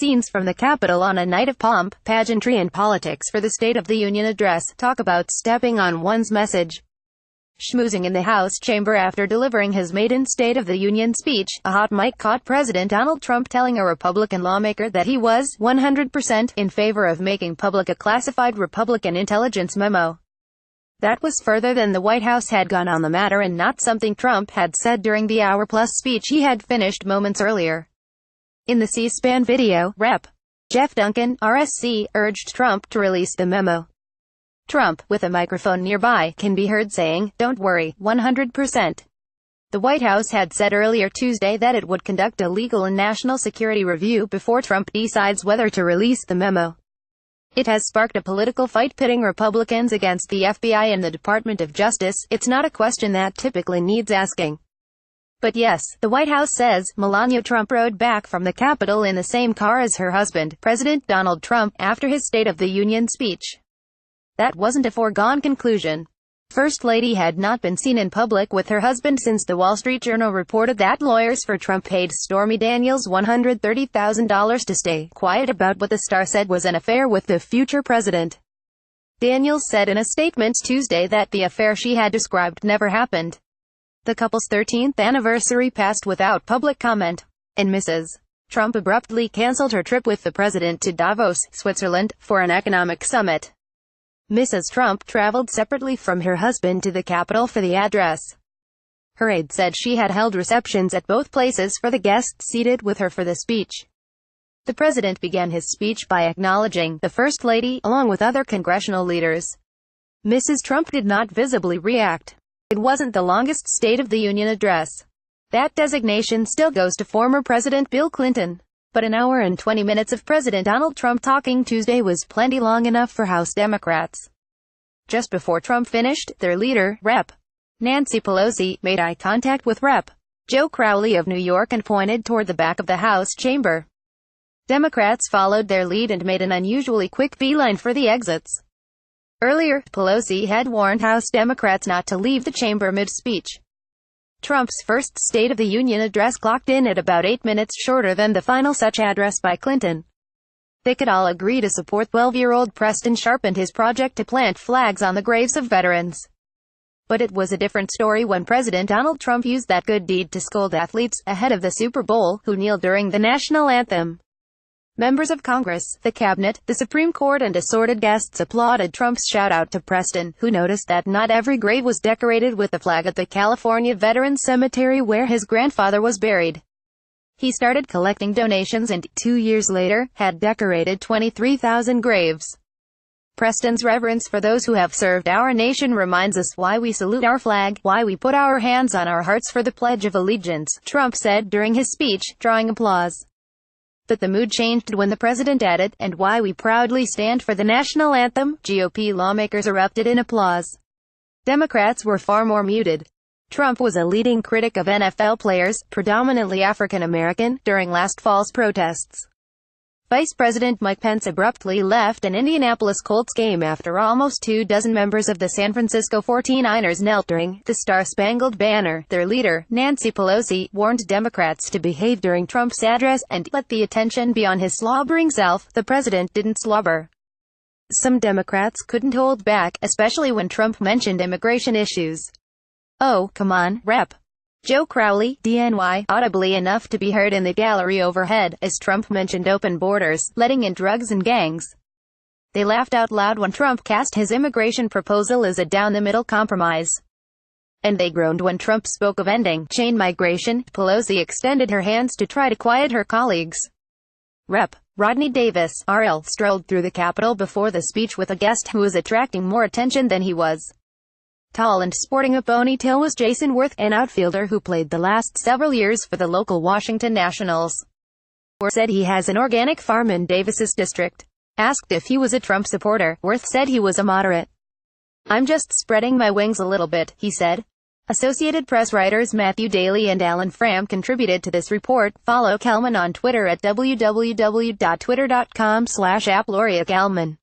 scenes from the Capitol on a night of pomp, pageantry and politics for the State of the Union address. Talk about stepping on one's message. Schmoozing in the House chamber after delivering his maiden State of the Union speech, a hot mic caught President Donald Trump telling a Republican lawmaker that he was 100% in favor of making public a classified Republican intelligence memo. That was further than the White House had gone on the matter and not something Trump had said during the hour-plus speech he had finished moments earlier. In the C-SPAN video, Rep. Jeff Duncan, RSC, urged Trump to release the memo. Trump, with a microphone nearby, can be heard saying, "Don't worry, 100%. The White House had said earlier Tuesday that it would conduct a legal and national security review before Trump decides whether to release the memo. It has sparked a political fight pitting Republicans against the FBI and the Department of Justice. It's not a question that typically needs asking. But yes, the White House says, Melania Trump rode back from the Capitol in the same car as her husband, President Donald Trump, after his State of the Union speech. That wasn't a foregone conclusion. First Lady had not been seen in public with her husband since the Wall Street Journal reported that lawyers for Trump paid Stormy Daniels $130,000 to stay quiet about what the star said was an affair with the future president. Daniels said in a statement Tuesday that the affair she had described never happened. The couple's 13th anniversary passed without public comment, and Mrs. Trump abruptly canceled her trip with the president to Davos, Switzerland, for an economic summit. Mrs. Trump traveled separately from her husband to the Capitol for the address. Her aide said she had held receptions at both places for the guests seated with her for the speech. The president began his speech by acknowledging the First Lady, along with other congressional leaders. Mrs. Trump did not visibly react. It wasn't the longest State of the Union address. That designation still goes to former President Bill Clinton. But an hour and 20 minutes of President Donald Trump talking Tuesday was plenty long enough for House Democrats. Just before Trump finished, their leader, Rep. Nancy Pelosi, made eye contact with Rep. Joe Crowley of New York and pointed toward the back of the House chamber. Democrats followed their lead and made an unusually quick beeline for the exits. Earlier, Pelosi had warned House Democrats not to leave the chamber mid-speech. Trump's first State of the Union address clocked in at about 8 minutes shorter than the final such address by Clinton. They could all agree to support 12-year-old Preston Sharp and his project to plant flags on the graves of veterans. But it was a different story when President Donald Trump used that good deed to scold athletes, ahead of the Super Bowl, who kneeled during the national anthem. Members of Congress, the cabinet, the Supreme Court and assorted guests applauded Trump's shout-out to Preston, who noticed that not every grave was decorated with the flag at the California Veterans Cemetery where his grandfather was buried. He started collecting donations and, 2 years later, had decorated 23,000 graves. Preston's reverence for those who have served our nation reminds us why we salute our flag, why we put our hands on our hearts for the Pledge of Allegiance, Trump said during his speech, drawing applause. But the mood changed when the president added, and why we proudly stand for the national anthem. GOP lawmakers erupted in applause. Democrats were far more muted. Trump was a leading critic of NFL players, predominantly African American, during last fall's protests. Vice President Mike Pence abruptly left an Indianapolis Colts game after almost 24 members of the San Francisco 49ers knelt during the Star-Spangled Banner. Their leader, Nancy Pelosi, warned Democrats to behave during Trump's address and let the attention be on his slobbering self. The president didn't slobber. Some Democrats couldn't hold back, especially when Trump mentioned immigration issues. "Oh, come on, Rep. Joe Crowley, DNY, audibly enough to be heard in the gallery overhead, as Trump mentioned open borders, letting in drugs and gangs. They laughed out loud when Trump cast his immigration proposal as a down-the-middle compromise. And they groaned when Trump spoke of ending chain migration. Pelosi extended her hands to try to quiet her colleagues. Rep. Rodney Davis, RL, strolled through the Capitol before the speech with a guest who was attracting more attention than he was. Tall and sporting a ponytail was Jason Worth, an outfielder who played the last several years for the local Washington Nationals. Worth said he has an organic farm in Davis's district. Asked if he was a Trump supporter, Worth said he was a moderate. "I'm just spreading my wings a little bit," he said. Associated Press writers Matthew Daly and Alan Fram contributed to this report. Follow Kelman on Twitter at www.twitter.com/applauria-Kelman.